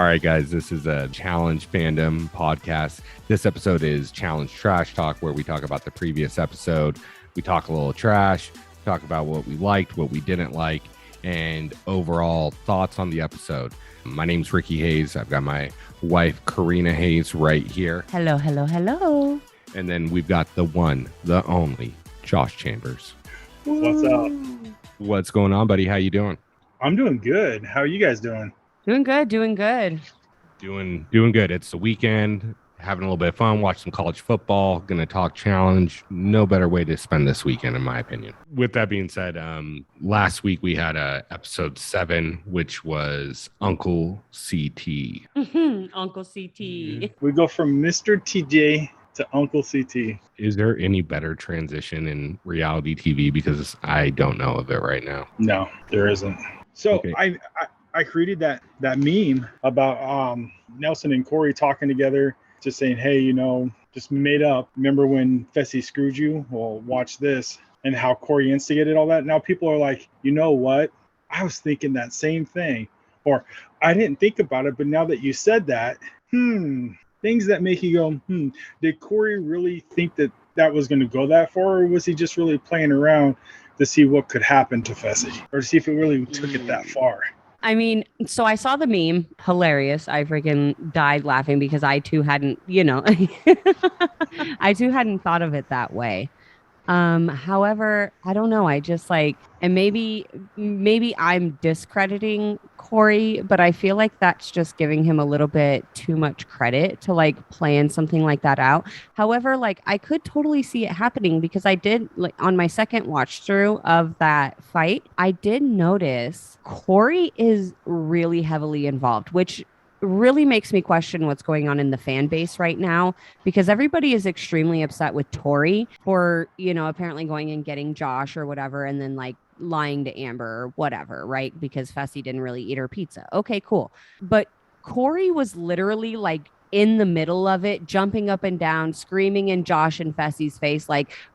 right, guys, this is a Challenge Fandom podcast. This episode is Challenge Trash Talk, where we talk about the previous episode. We talk a little trash, talk about what we liked, what we didn't like, and overall thoughts on the episode. My name's Ricky Hayes. I've got my wife, Corrina Hayes, right here. Hello, hello, hello. And then we've got the one, the only, Josh Chambers. What's up? What's going on, buddy? How you doing? I'm doing good. How are you guys doing? Doing good. Doing good. Doing good. It's the weekend, having a little bit of fun, watch some college football, gonna talk challenge. No better way to spend this weekend, in my opinion. With that being said, last week we had episode 7, which was Uncle CT. Uncle CT. We go from Mr. TJ to Uncle CT. Is there any better transition in reality TV? Because I don't know of it right now. No, there isn't. So Okay. I created that meme about Nelson and Corey talking together, just saying, hey, just made up. Remember when Fessy screwed you? Well, watch this. And how Corey instigated all that. Now people are like, you know what? I was thinking that same thing. Or I didn't think about it, but now that you said that, things that make you go, did Corey really think that was going to go that far? Or was he just really playing around to see what could happen to Fessy? Or to see if it really took it that far? I mean, so I saw the meme. Hilarious. I freaking died laughing because I too hadn't, I too hadn't thought of it that way. However, I don't know. I just and maybe I'm discrediting Corey, but I feel like that's just giving him a little bit too much credit to plan something like that out. However, I could totally see it happening because I did on my second watch through of that fight, I did notice Corey is really heavily involved, which really makes me question what's going on in the fan base right now, because everybody is extremely upset with Tori for, apparently going and getting Josh or whatever, and then lying to Amber or whatever, right? Because Fessy didn't really eat her pizza. Okay, cool. But Corey was literally in the middle of it, jumping up and down, screaming in Josh and Fessy's face,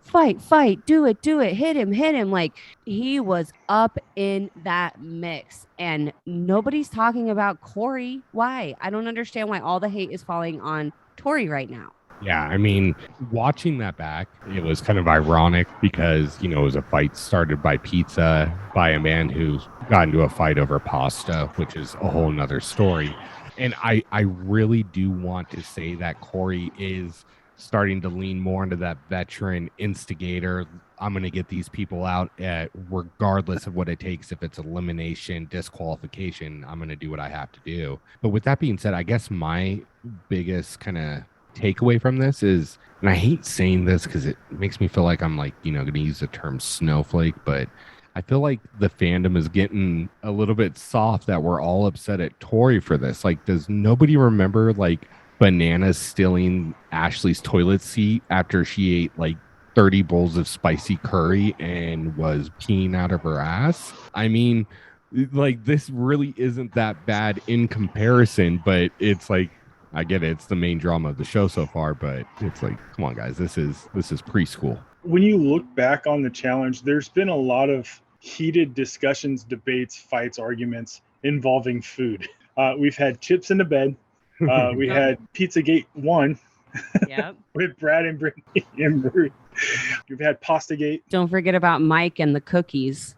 fight, do it, hit him. He was up in that mix, and nobody's talking about Corey. Why? I don't understand why all the hate is falling on Tori right now. Yeah, I mean, watching that back, it was kind of ironic because, it was a fight started by pizza by a man who got into a fight over pasta, which is a whole nother story. And I really do want to say that Corey is starting to lean more into that veteran instigator. I'm going to get these people out regardless of what it takes. If it's elimination, disqualification, I'm going to do what I have to do. But with that being said, I guess my biggest kind of takeaway from this is, and I hate saying this because it makes me feel like I'm going to use the term snowflake, but I feel like the fandom is getting a little bit soft that we're all upset at Tori for this. Does nobody remember Bananas stealing Ashley's toilet seat after she ate 30 bowls of spicy curry and was peeing out of her ass? I mean, this really isn't that bad in comparison, but it's I get it. It's the main drama of the show so far, but it's come on, guys, this is preschool. When you look back on the challenge, there's been a lot of heated discussions, debates, fights, arguments involving food. We've had chips in the bed. We had Pizzagate 1 with Brad and Brittany and Bruce. We've had Pastagate. Don't forget about Mike and the cookies.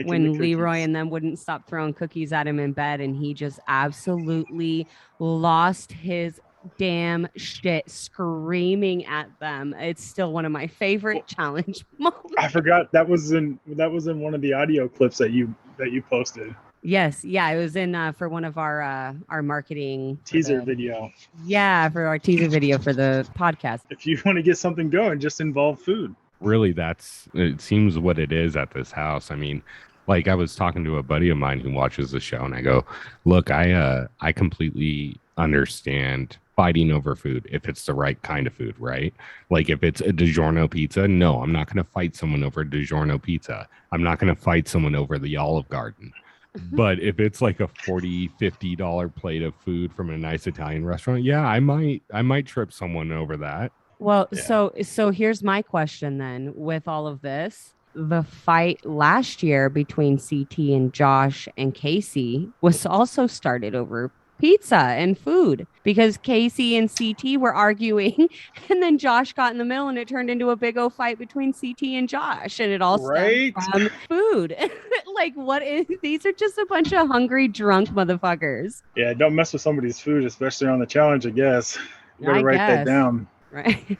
When Leroy cookies. and them wouldn't stop throwing cookies at him in bed, and he just absolutely lost his damn shit screaming at them. It's still one of my favorite challenge moments. I forgot that was in one of the audio clips that you posted. Yes, yeah, it was in for one of our marketing teaser video. Yeah, for our teaser video for the podcast. If you want to get something going, just involve food. Really, it seems what it is at this house. I mean, I was talking to a buddy of mine who watches the show, and I go, look, I completely understand fighting over food if it's the right kind of food, right? If it's a DiGiorno pizza, no, I'm not going to fight someone over a DiGiorno pizza. I'm not going to fight someone over the Olive Garden. But if it's a $40-$50 plate of food from a nice Italian restaurant, yeah, I might trip someone over that. Well, yeah. So here's my question then. With all of this, the fight last year between CT and Josh and Casey was also started over pizza and food because Casey and CT were arguing and then Josh got in the middle and it turned into a big old fight between CT and Josh and it all stemmed from food. Like these are just a bunch of hungry drunk motherfuckers. Yeah, don't mess with somebody's food, especially on the challenge, I guess. You better write that down. Right.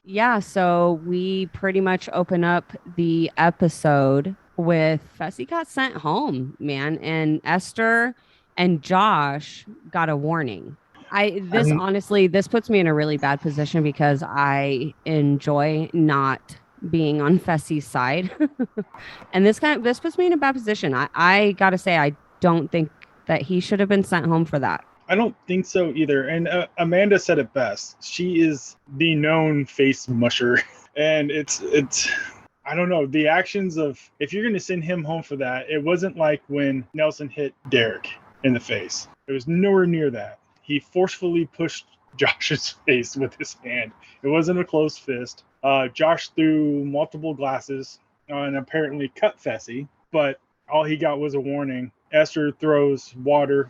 Yeah, so we pretty much open up the episode with Fessy got sent home, man, and Esther and Josh got a warning. Honestly, this puts me in a really bad position because I enjoy not being on Fessy's side. And this puts me in a bad position. I gotta say, I don't think that he should have been sent home for that. I don't think so either. And Amanda said it best. She is the known face musher. And it's I don't know, the actions of, if you're going to send him home for that, it wasn't like when Nelson hit Derek in the face. It was nowhere near that. He forcefully pushed Josh's face with his hand. It wasn't a closed fist. Josh threw multiple glasses and apparently cut Fessy, but all he got was a warning. Esther throws water,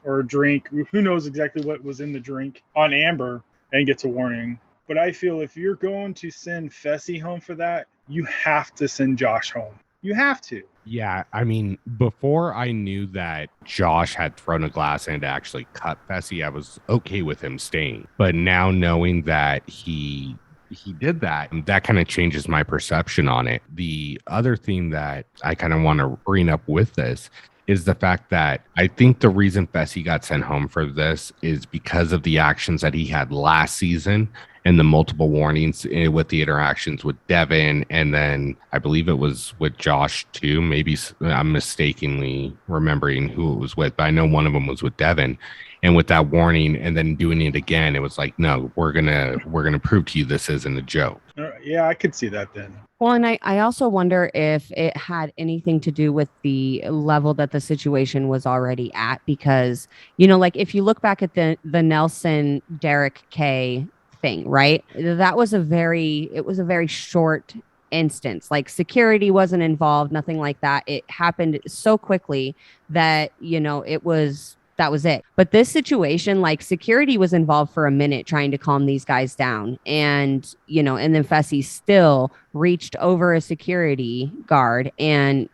or a drink, who knows exactly what was in the drink, on Amber and gets a warning. But I feel if you're going to send Fessy home for that, you have to send Josh home. You have to. Yeah, I mean, before I knew that Josh had thrown a glass and actually cut Fessy, I was okay with him staying. But now knowing that he did that kind of changes my perception on it. The other thing that I kind of want to bring up with this is the fact that I think the reason Fessy got sent home for this is because of the actions that he had last season and the multiple warnings with the interactions with Devin. And then I believe it was with Josh too. Maybe I'm mistakenly remembering who it was with, but I know one of them was with Devin. And with that warning and then doing it again, it was like, no, we're gonna prove to you this isn't a joke. Yeah, I could see that then. Well, and I also wonder if it had anything to do with the level that the situation was already at, because, like if you look back at the Nelson Derek K thing, right? That was a very short instance. Like security wasn't involved, nothing like that. It happened so quickly that, that was it. But this situation, like security was involved for a minute trying to calm these guys down. And, and then Fessy still reached over a security guard and,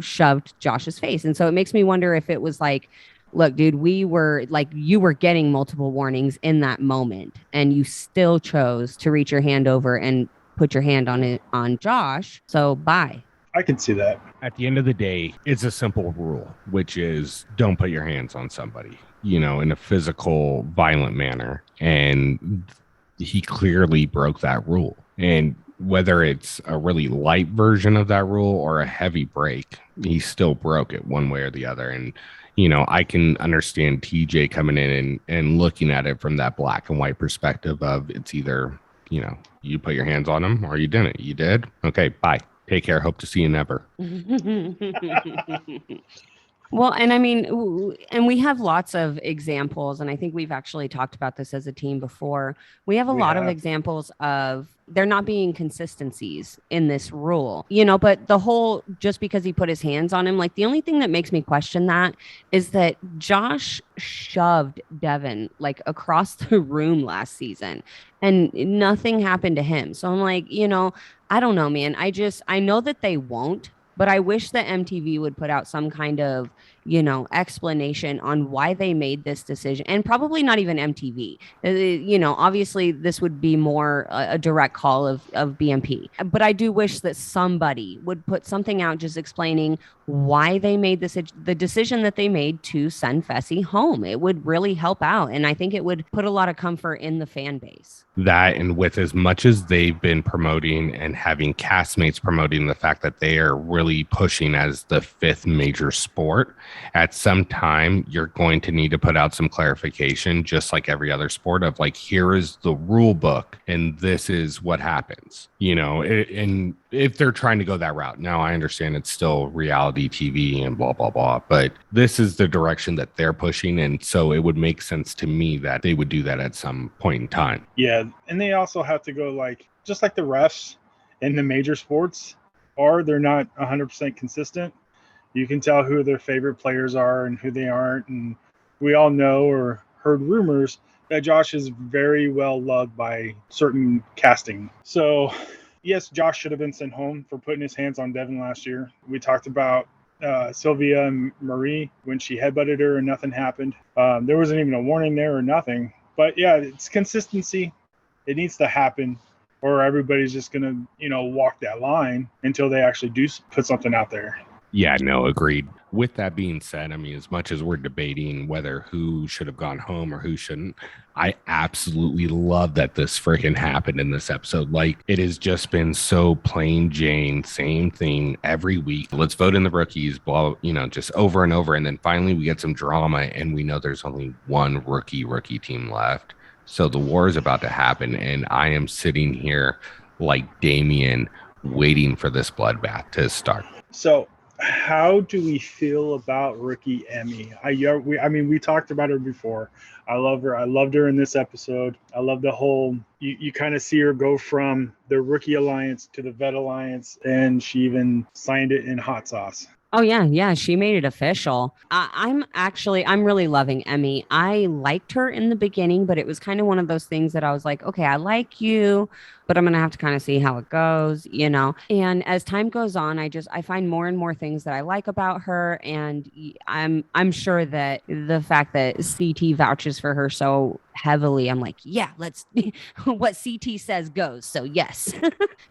shoved Josh's face. And so it makes me wonder if it was like, look, dude, you were getting multiple warnings in that moment and you still chose to reach your hand over and put your hand on Josh. So bye. I can see that. At the end of the day, it's a simple rule, which is don't put your hands on somebody, in a physical, violent manner. And he clearly broke that rule. And whether it's a really light version of that rule or a heavy break, he still broke it one way or the other. And, I can understand TJ coming in and looking at it from that black and white perspective of it's either, you put your hands on him or you didn't. You did? Okay, bye. Take care. Hope to see you never. Well, and I mean, and we have lots of examples, and I think we've actually talked about this as a team before. We have a lot of examples of there not being consistencies in this rule, but the whole, just because he put his hands on him, like the only thing that makes me question that is that Josh shoved Devin like across the room last season and nothing happened to him. So I'm like, I don't know, man. I know that they won't, but I wish that MTV would put out some kind of, explanation on why they made this decision, and probably not even MTV. Obviously this would be more a direct call of BMP, but I do wish that somebody would put something out just explaining why they made the decision that they made to send Fessy home. It would really help out, and I think it would put a lot of comfort in the fan base. That, and with as much as they've been promoting and having castmates promoting the fact that they are really pushing as the fifth major sport, at some time you're going to need to put out some clarification, just like every other sport, of like, here is the rule book and this is what happens, and if they're trying to go that route. Now I understand it's still reality TV and blah, blah, blah, but this is the direction that they're pushing. And so it would make sense to me that they would do that at some point in time. Yeah. And they also have to go just like the refs in the major sports they're not 100% consistent. You can tell who their favorite players are and who they aren't. And we all know or heard rumors that Josh is very well loved by certain casting. So, yes, Josh should have been sent home for putting his hands on Devin last year. We talked about Sylvia and Marie when she headbutted her and nothing happened. There wasn't even a warning there or nothing. But yeah, it's consistency. It needs to happen, or everybody's just gonna, walk that line until they actually do put something out there. Yeah, no, agreed. With that being said, I mean, as much as we're debating whether who should have gone home or who shouldn't, I absolutely love that this freaking happened in this episode. Like, it has just been so plain Jane, same thing every week. Let's vote in the rookies, blah, just over and over. And then finally we get some drama and we know there's only one rookie team left. So the war is about to happen. And I am sitting here like Damien waiting for this bloodbath to start. So, how do we feel about rookie Emmy? We talked about her before. I love her. I loved her in this episode. I love the whole, you kind of see her go from the rookie alliance to the vet alliance, and she even signed it in hot sauce. Oh yeah, she made it official. I'm really loving Emmy. I liked her in the beginning, but it was kind of one of those things that I was like, okay, I like you, but I'm gonna have to kind of see how it goes, And as time goes on, I find more and more things that I like about her, and I'm sure that the fact that CT vouches for her so heavily, I'm like, yeah, let's what CT says goes. So yes.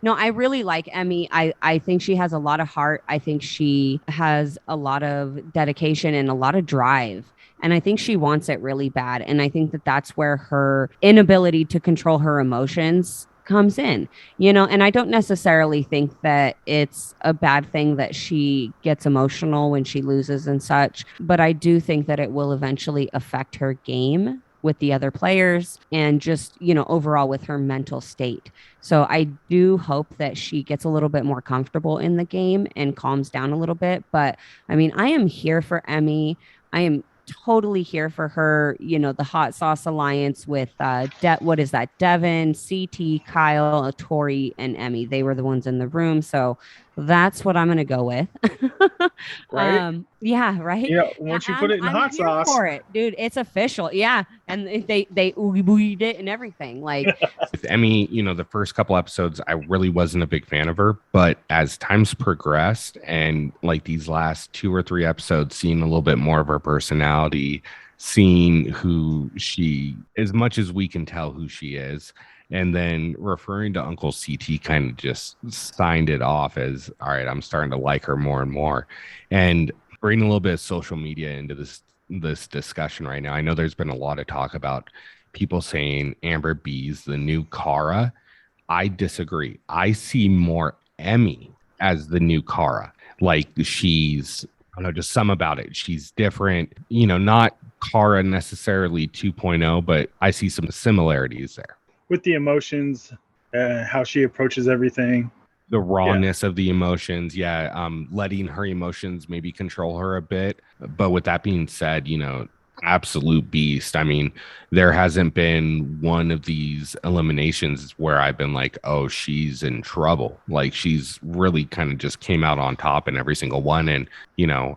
No, I really like Emmy. I think she has a lot of heart. I think she has a lot of dedication and a lot of drive. And I think she wants it really bad. And I think that that's where her inability to control her emotions comes in, and I don't necessarily think that it's a bad thing that she gets emotional when she loses and such, but I do think that it will eventually affect her game with the other players and just, overall with her mental state. So I do hope that she gets a little bit more comfortable in the game and calms down a little bit. But I mean, I am here for Emmy. I am totally here for her, the hot sauce alliance with what is that? Devin, CT, Kyle, Tori, and Emmy. They were the ones in the room. So that's what I'm gonna go with. Right? Yeah, right. Yeah, once you put it in hot sauce for it, dude, it's official. Yeah. And they oogie it and everything. Like with Emmy, the first couple episodes, I really wasn't a big fan of her, but as time's progressed and like these last 2 or 3 episodes, seeing a little bit more of her personality, seeing who she, as much as we can tell who she is, and then referring to Uncle CT kind of just signed it off as, all right, I'm starting to like her more and more. And bring a little bit of social media into this discussion right now. I know there's been a lot of talk about people saying Amber B's the new Kara. I disagree. I see more Emmy as the new Kara. Like she's, I don't know, just some about it. She's different, not Kara necessarily 2.0, but I see some similarities there. With the emotions, how she approaches everything. The rawness of the emotions. Letting her emotions maybe control her a bit. But with that being said, absolute beast. I mean, there hasn't been one of these eliminations where I've been like, oh, she's in trouble. Like she's really kind of just came out on top in every single one. And,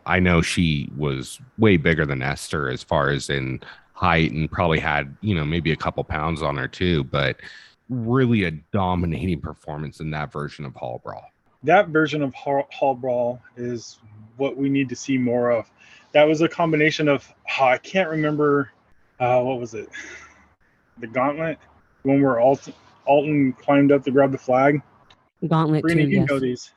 I know she was way bigger than Esther as far as in height and probably had, maybe a couple pounds on her too, but really a dominating performance in that version of Hall Brawl. That version of Hall Brawl is what we need to see more of. That was a combination of, I can't remember, what was it? The gauntlet, when where Alton climbed up to grab the flag. Gauntlet Corrina, 2, you yes. know these.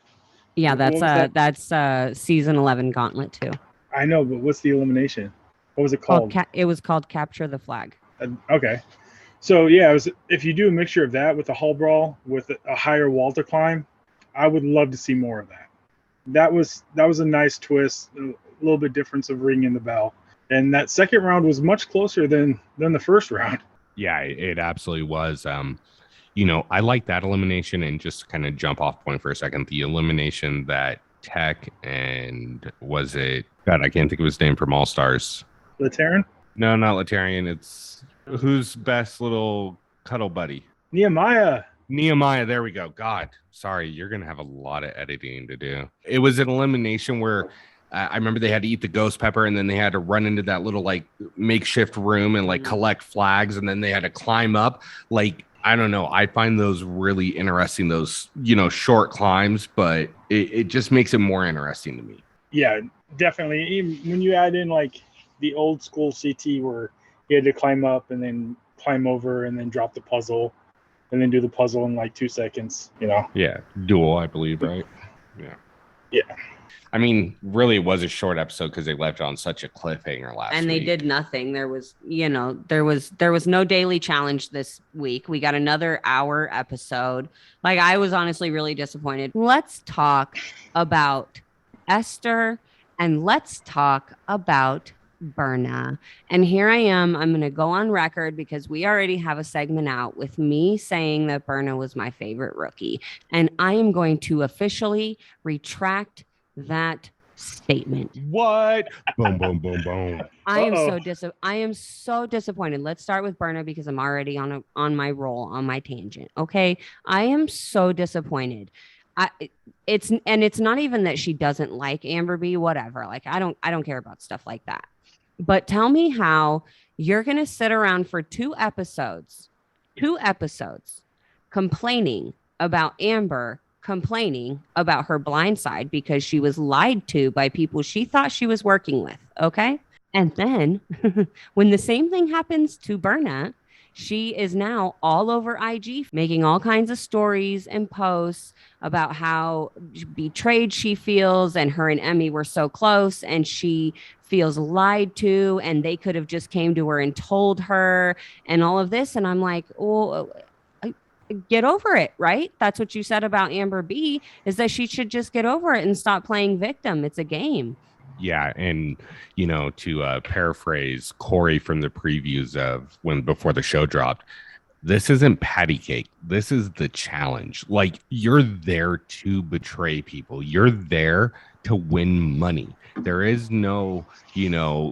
Yeah, that's season 11 Gauntlet 2. I know, but what's the elimination? What was it called? It was called Capture the Flag. Okay. So yeah, if you do a mixture of that with a Hall Brawl with a higher wall to climb, I would love to see more of that. That was a nice twist, a little bit difference of ringing the bell. And that second round was much closer than the first round. Yeah, it absolutely was. I like that elimination, and just kind of jump off point for a second. The elimination that Tech and was it? God, I can't think of his name from All Stars. Lateran? No, not Lateran. It's who's best little cuddle buddy? Nehemiah. There we go. God, sorry, you're gonna have a lot of editing to do. It was an elimination where I remember they had to eat the ghost pepper, and then they had to run into that little like makeshift room and like collect flags, and then they had to climb up. Like, I don't know. I find those really interesting, those, short climbs, but it just makes it more interesting to me. Yeah, definitely. Even when you add in like the old school CT where you had to climb up and then climb over and then drop the puzzle and then do the puzzle in like 2 seconds, Yeah. Duel, I believe, right? Yeah. Yeah. I mean, really, it was a short episode because they left on such a cliffhanger last week. And they did nothing. There was no daily challenge this week. We got another hour episode. Like, I was honestly really disappointed. Let's talk about Esther, and let's talk about Berna. And here I am. I'm going to go on record because we already have a segment out with me saying that Berna was my favorite rookie. And I am going to officially retract that statement. What? Boom, boom, boom, boom. I am so disappointed. Let's start with Berna because I'm already on my roll, on my tangent. Okay. I am so disappointed. It's not even that she doesn't like Amber B, whatever. Like, I don't care about stuff like that. But tell me how you're going to sit around for two episodes complaining about Amber complaining about her blind side because she was lied to by people she thought she was working with. Okay. And then when the same thing happens to Berna, she is now all over IG making all kinds of stories and posts about how betrayed she feels, and her and Emmy were so close and she feels lied to, and they could have just came to her and told her and all of this. And I'm like, oh, get over it, right? That's what you said about Amber B, is that she should just get over it and stop playing victim. It's a game. Yeah, and to paraphrase Corey from the previews of before the show dropped, this isn't patty cake. This is the challenge. Like, you're there to betray people. You're there to win money. There is no,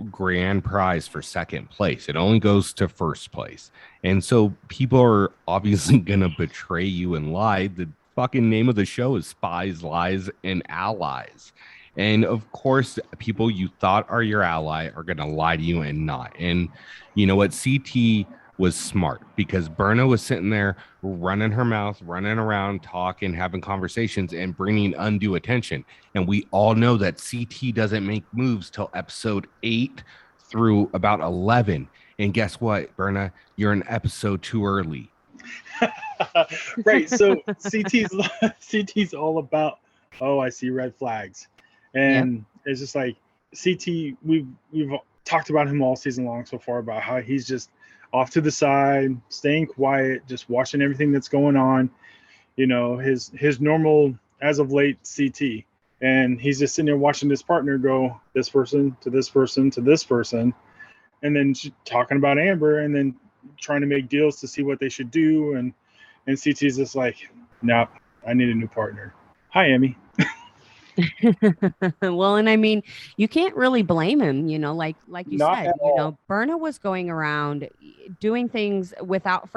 grand prize for second place. It only goes to first place. And so people are obviously going to betray you and lie. The fucking name of the show is Spies, Lies, and Allies. And of course, people you thought are your ally are going to lie to you and not. And you know what? CT was smart because Berna was sitting there running her mouth, running around, talking, having conversations, and bringing undue attention. And we all know that CT doesn't make moves till episode 8 through about 11. And guess what, Berna? You're in episode too early. Right. So CT's all about, oh, I see red flags. And It's just like CT, we've talked about him all season long so far about how he's just off to the side, staying quiet, just watching everything that's going on, his normal as of late CT. And he's just sitting there watching his partner go this person to this person to this person, and then talking about Amber and then trying to make deals to see what they should do. And CT's just like, no, I need a new partner. Hi, Emmy. Well, and I mean, you can't really blame him, like you Not said, at all. Berna was going around doing things without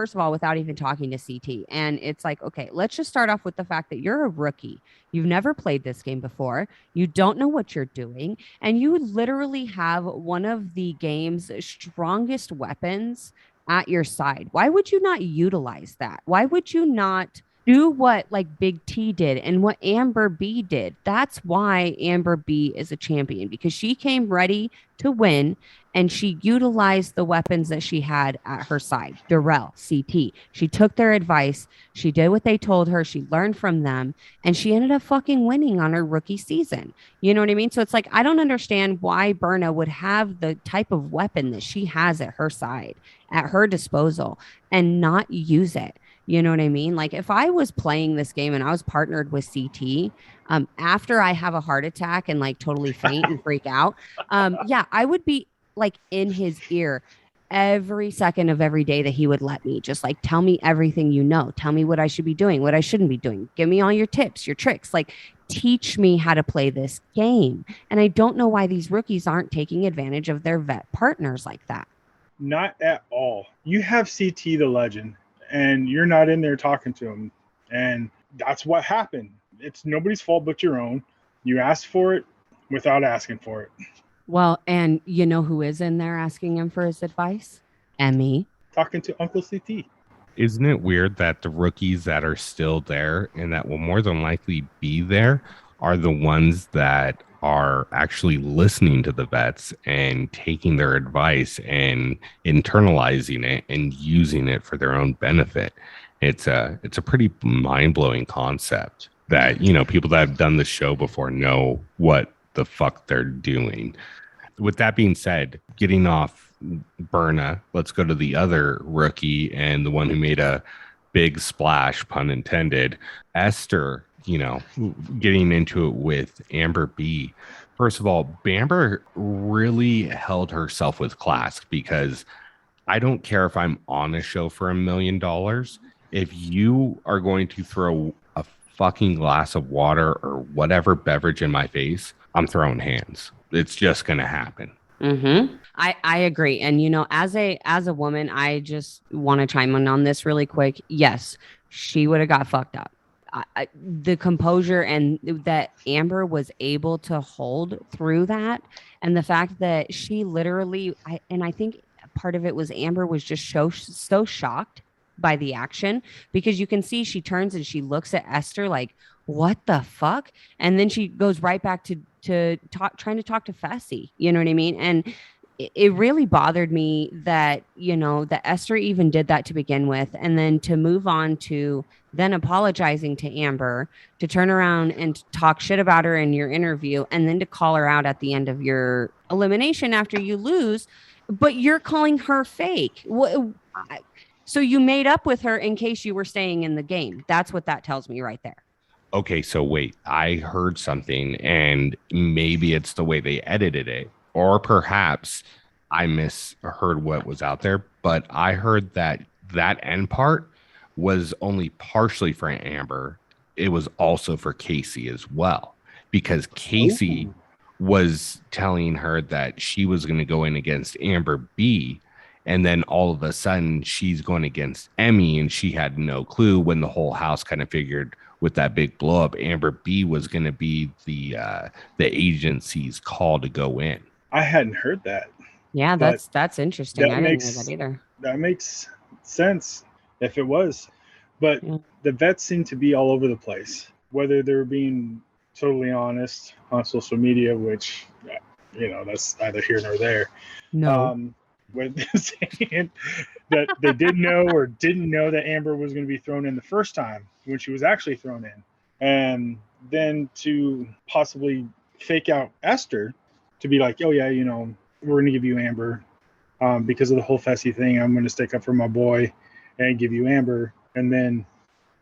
even talking to CT. And it's like, okay, let's just start off with the fact that you're a rookie. You've never played this game before. You don't know what you're doing. And you literally have one of the game's strongest weapons at your side. Why would you not utilize that? Why would you not do what like Big T did and what Amber B did? That's why Amber B is a champion, because she came ready to win and she utilized the weapons that she had at her side. Darrell, CT. She took their advice. She did what they told her. She learned from them, and she ended up fucking winning on her rookie season. You know what I mean? So it's like, I don't understand why Berna would have the type of weapon that she has at her side, at her disposal, and not use it. You know what I mean? Like, if I was playing this game and I was partnered with CT, after I have a heart attack and like totally faint and freak out, I would be like in his ear every second of every day that he would let me. Just like, tell me everything you know. Tell me what I should be doing, what I shouldn't be doing. Give me all your tips, your tricks. Like, teach me how to play this game. And I don't know why these rookies aren't taking advantage of their vet partners like that. Not at all. You have CT the legend, and you're not in there talking to him. And that's what happened. It's nobody's fault but your own. You asked for it without asking for it. Well, and you know who is in there asking him for his advice? Emmy. Talking to Uncle CT. Isn't it weird that the rookies that are still there and that will more than likely be there are the ones that are actually listening to the vets and taking their advice and internalizing it and using it for their own benefit? It's a pretty mind-blowing concept that, you know, people that have done the show before know what the fuck they're doing. With that being said, getting off Berna, let's go to the other rookie and the one who made a big splash, pun intended, Esther, you know, getting into it with Amber B. First of all, Amber really held herself with class, because I don't care if I'm on a show for $1 million. If you are going to throw a fucking glass of water or whatever beverage in my face, I'm throwing hands. It's just going to happen. Mm-hmm. I agree. And, you know, as a woman, I just want to chime in on this really quick. Yes, she would have got fucked up. The composure and that Amber was able to hold through that, and the fact that she literally, I think part of it was Amber was just so shocked by the action, because you can see she turns and she looks at Esther like, what the fuck? And then she goes right back to trying to talk to Fessy. You know what I mean? And it really bothered me that, you know, that Esther even did that to begin with, and then to move on to then apologizing to Amber, to turn around and talk shit about her in your interview, and then to call her out at the end of your elimination after you lose, but you're calling her fake. So you made up with her in case you were staying in the game. That's what that tells me right there. Okay, so wait, I heard something, and maybe it's the way they edited it, or perhaps I misheard what was out there, but I heard that end part was only partially for Amber. It was also for Casey as well, because Casey was telling her that she was going to go in against Amber B, and then all of a sudden she's going against Emmy, and she had no clue, when the whole house kind of figured with that big blow up, Amber B was going to be the agency's call to go in. I hadn't heard that. Yeah, that's interesting. I didn't know that either. That makes sense if it was. But the vets seem to be all over the place, whether they're being totally honest on social media, which, you know, that's neither here nor there. No. With saying that they didn't know or didn't know that Amber was going to be thrown in the first time when she was actually thrown in. And then to possibly fake out Esther to be like, oh yeah, you know, we're going to give you Amber because of the whole Fessy thing. I'm going to stick up for my boy and give you Amber. And then,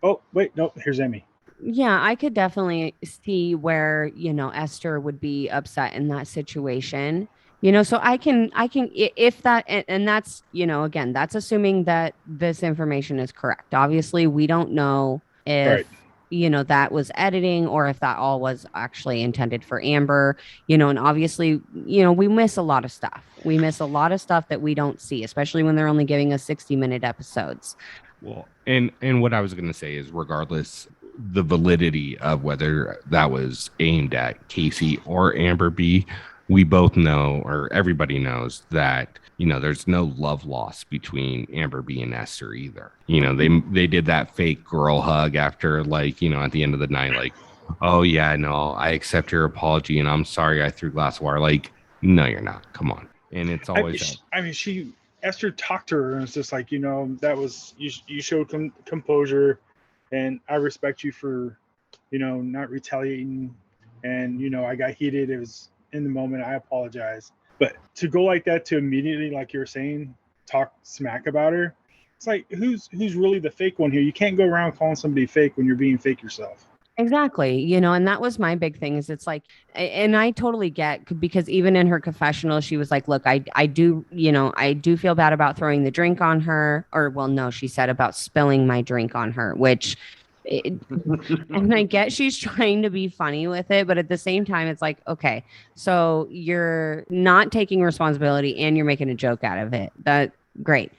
oh, wait, no, here's Emmy. Yeah, I could definitely see where, you know, Esther would be upset in that situation. You know, so I can, if that, and that's, you know, again, that's assuming that this information is correct. Obviously, we don't know if, you know, that was editing or if that all was actually intended for Amber, you know, and obviously, you know, we miss a lot of stuff. We miss a lot of stuff that we don't see, especially when they're only giving us 60-minute episodes. Well, and what I was going to say is, regardless the validity of whether that was aimed at Casey or Amber B, we both know, or everybody knows, that, you know, there's no love lost between Amber B and Esther either. You know, they did that fake girl hug after, like, you know, at the end of the night, like, oh yeah, no, I accept your apology and I'm sorry I threw glass of water. Like, no, you're not. Come on. And it's always Esther talked to her and it's just like, you know, that was, you showed composure, and I respect you for, you know, not retaliating. And, you know, I got heated. It was in the moment. I apologize. But to go like that, to immediately, like you're saying, talk smack about her, it's like, who's really the fake one here? You can't go around calling somebody fake when you're being fake yourself. Exactly. You know, and that was my big thing, is it's like, and I totally get, because even in her confessional, she was like, look, I do, you know, I do feel bad about throwing the drink on her, or, well, no, she said about spilling my drink on her, which, and I get she's trying to be funny with it, but at the same time, it's like, okay, so you're not taking responsibility and you're making a joke out of it. That great.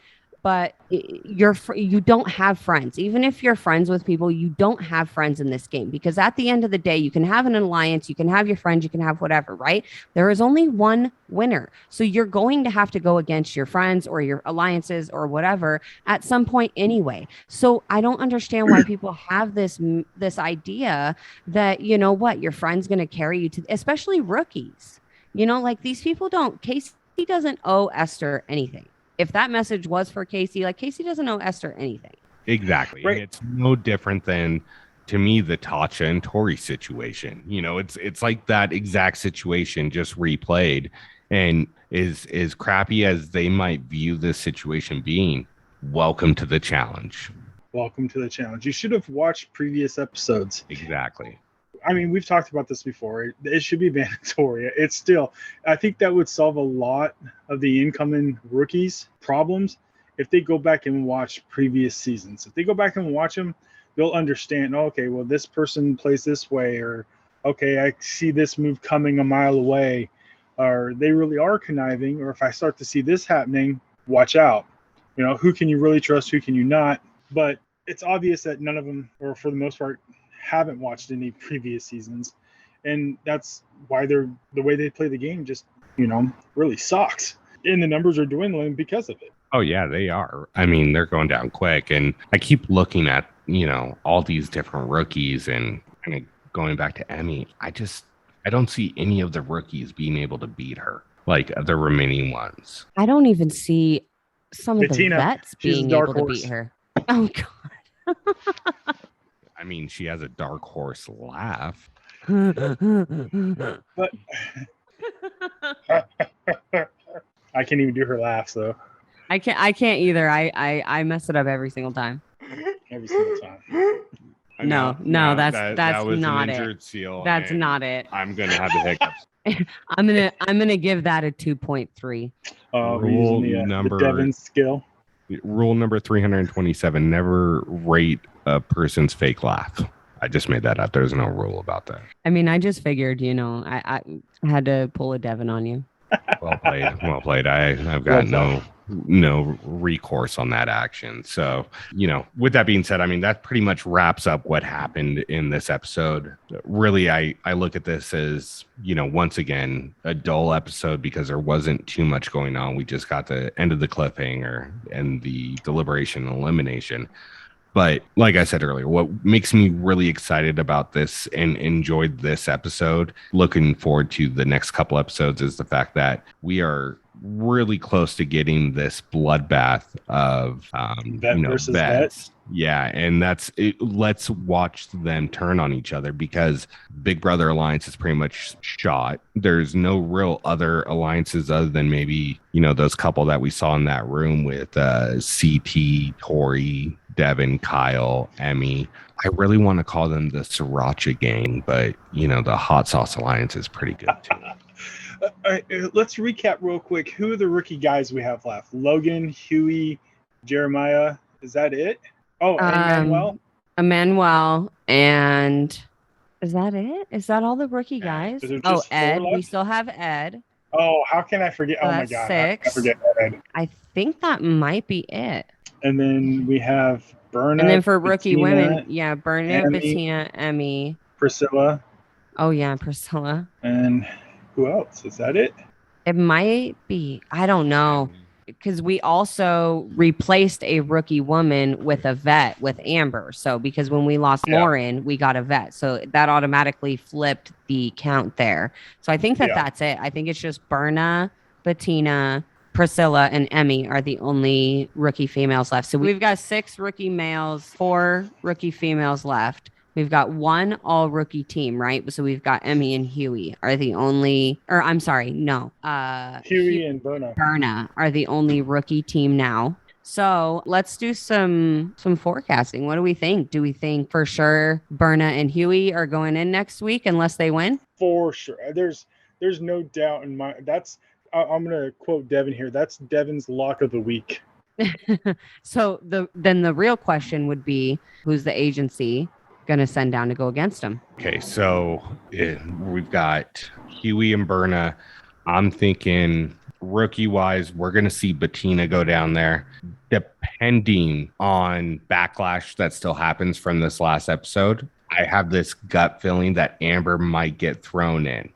but you don't have friends. Even if you're friends with people, you don't have friends in this game, because at the end of the day, you can have an alliance, you can have your friends, you can have whatever, right? There is only one winner. So you're going to have to go against your friends or your alliances or whatever at some point anyway. So I don't understand why people have this idea that, you know what, your friend's going to carry you to, especially rookies. You know, like these people don't, Casey doesn't owe Esther anything. If that message was for Casey, like Casey doesn't owe Esther anything. Exactly. Right. And it's no different than, to me, the Tasha and Tori situation. You know, it's like that exact situation just replayed. And as crappy as they might view this situation being, welcome to the challenge. Welcome to the challenge. You should have watched previous episodes. Exactly. I mean, we've talked about this before. It should be mandatory. It's still, I think that would solve a lot of the incoming rookies' problems if they go back and watch previous seasons. If they go back and watch them, they'll understand, oh, okay, well, this person plays this way, or, okay, I see this move coming a mile away, or they really are conniving, or if I start to see this happening, watch out. You know, who can you really trust, who can you not? But it's obvious that none of them, or for the most part, haven't watched any previous seasons, and that's why the way they play the game just, you know, really sucks, and the numbers are dwindling because of it. Oh yeah, they are. I mean, they're going down quick, and I keep looking at, you know, all these different rookies and kind of going back to Emmy. I don't see any of the rookies being able to beat her, like the remaining ones. I don't even see some of Bettina, the vets being able to beat her. Oh god. I mean, she has a dark horse laugh. But I can't even do her laughs though. I can't either. I mess it up every single time. Every single time. No, that's was not an injured it. seal. That's not it. I'm gonna have the hiccups. I'm gonna give that a 2.3. Rule the Devin skill. Rule number 327: never rate a person's fake laugh. I just made that up. There's no rule about that. I mean, I just figured, you know, I had to pull a Devin on you. Well played. I've got no recourse on that action. So, you know, with that being said, I mean, that pretty much wraps up what happened in this episode. Really, I look at this as, you know, once again, a dull episode because there wasn't too much going on. We just got the end of the cliffhanger and the deliberation and elimination. But like I said earlier, what makes me really excited about this and enjoyed this episode, looking forward to the next couple episodes, is the fact that we are really close to getting this bloodbath of vet versus vets. Yeah, and that's it. Let's watch them turn on each other, because Big Brother Alliance is pretty much shot. There's no real other alliances other than maybe, you know, those couple that we saw in that room with CT, Tori, Devin, Kyle, Emmy. I really want to call them the Siracha Gang, but, you know, the Hot Sauce Alliance is pretty good too. All right, let's recap real quick. Who are the rookie guys we have left? Logan, Huey, Jeremiah. Is that it? Oh, and Emmanuel, and is that it? Is that all the rookie guys? Oh, Ed. We still have Ed. Oh, how can I forget? So oh my God, 6. I forget Ed. I think that might be it. And then we have Berna. And then for rookie Bettina, women, yeah, Berna, Bettina, Emmy, Priscilla. Oh yeah, Priscilla. And who else? Is that it? It might be. I don't know. Because we also replaced a rookie woman with a vet with Amber. So because when we lost Lauren, we got a vet. So that automatically flipped the count there. So I think that's it. I think it's just Berna, Bettina, Priscilla, and Emmy are the only rookie females left. So we've got 6 rookie males, 4 rookie females left. We've got 1 all rookie team, right? So we've got Emmy and Huey are the only, or I'm sorry, no. Huey and Berna. Berna are the only rookie team now. So let's do some forecasting. What do we think? Do we think for sure Berna and Huey are going in next week unless they win? For sure. There's no doubt in my, I'm going to quote Devin here. That's Devin's lock of the week. So then the real question would be, who's the agency going to send down to go against them? Okay, so we've got Huey and Berna. I'm thinking rookie wise, we're going to see Bettina go down there. Depending on backlash that still happens from this last episode, I have this gut feeling that Amber might get thrown in,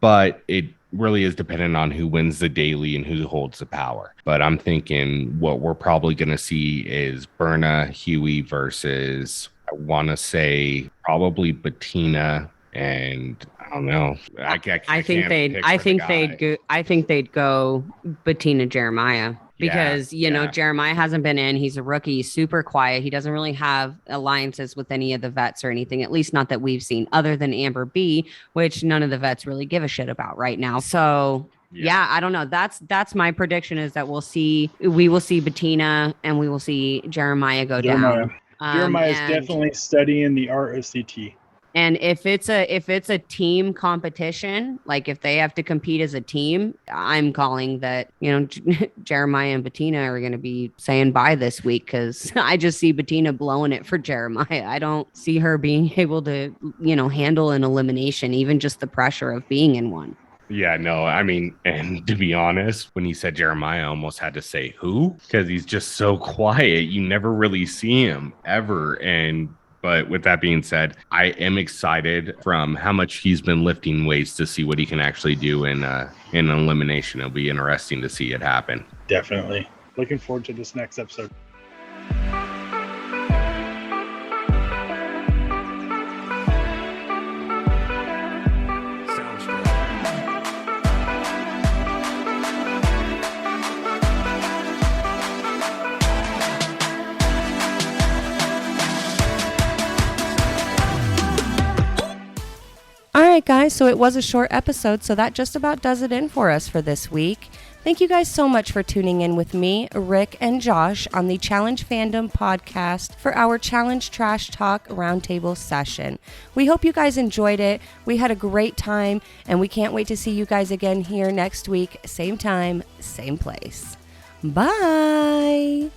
but it really is dependent on who wins the daily and who holds the power. But I'm thinking what we're probably going to see is Berna, Huey versus, I want to say probably Bettina. And I don't know. I think they'd go Bettina Jeremiah. Because, Jeremiah hasn't been in. He's a rookie, super quiet. He doesn't really have alliances with any of the vets or anything, at least not that we've seen, other than Amber B, which none of the vets really give a shit about right now. So, I don't know. That's my prediction, is that we will see Bettina and we will see Jeremiah go down. Jeremiah is definitely studying the art of CT. And if it's a team competition, like if they have to compete as a team, I'm calling that, Jeremiah and Bettina are going to be saying bye this week, because I just see Bettina blowing it for Jeremiah. I don't see her being able to, handle an elimination, even just the pressure of being in one. Yeah, no, I mean, and to be honest, when he said Jeremiah, I almost had to say who, because he's just so quiet. You never really see him ever. But with that being said, I am excited from how much he's been lifting weights to see what he can actually do in an elimination. It'll be interesting to see it happen. Definitely. Looking forward to this next episode. Alright guys, so it was a short episode, so that just about does it in for us for this week. Thank you guys so much for tuning in with me, Rick, and Josh on the Challenge Fandom podcast for our Challenge Trash Talk Roundtable session. We hope you guys enjoyed it. We had a great time, and we can't wait to see you guys again here next week, same time, same place. Bye!